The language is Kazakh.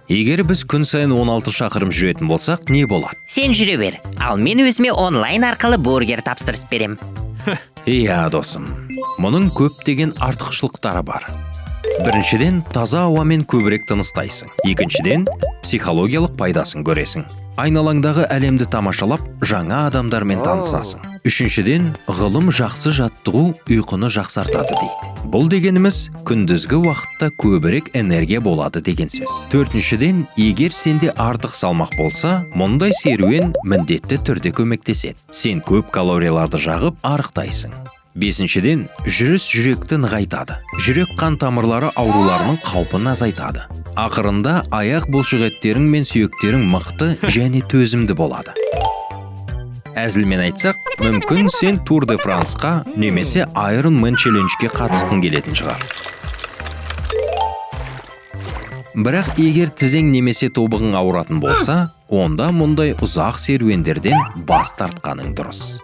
Егер біз күн сайын 16 шақырым жүретін болсақ, не болады? Сен жүре бер, ал мен өзіме онлайн арқылы бургер тапсырыс берем. Иә, досым. Мұның көптеген артықшылықтары бар. Біріншіден, таза ауамен көбірек тыныстайсың. Екіншіден, психологиялық пайдасын көресің. Айналаңдағы әлемді тамашалап, жаңа адамдармен танысасың. Үшіншіден, ғылым жақсы жаттығу ұйқыны жақсартады дейді. Бұл дегеніміз күндізгі уақытта көбірек энергия болады деген сөз. Төртіншіден, егер сенде артық салмақ болса, мұндай серуен міндетті түрде көмектеседі. Сен көп калорияларды жағып арықтайсың. Бесіншіден, жүріс жүректі нығайтады. Жүрек қан тамырлары ауруларының қаупін азайтады. Ақырында аяқ бұлшықеттерің мен сүйектерің мықты және төзімді болады. Әзілмен айтсақ, мүмкін сен Тур де Франсқа немесе Iron Man Challenge-ге қатысқың келетін шығар. Бірақ егер тізең немесе тобығың ауыратын болса, онда мұндай ұзақ серуендерден бас тартқаның дұрыс.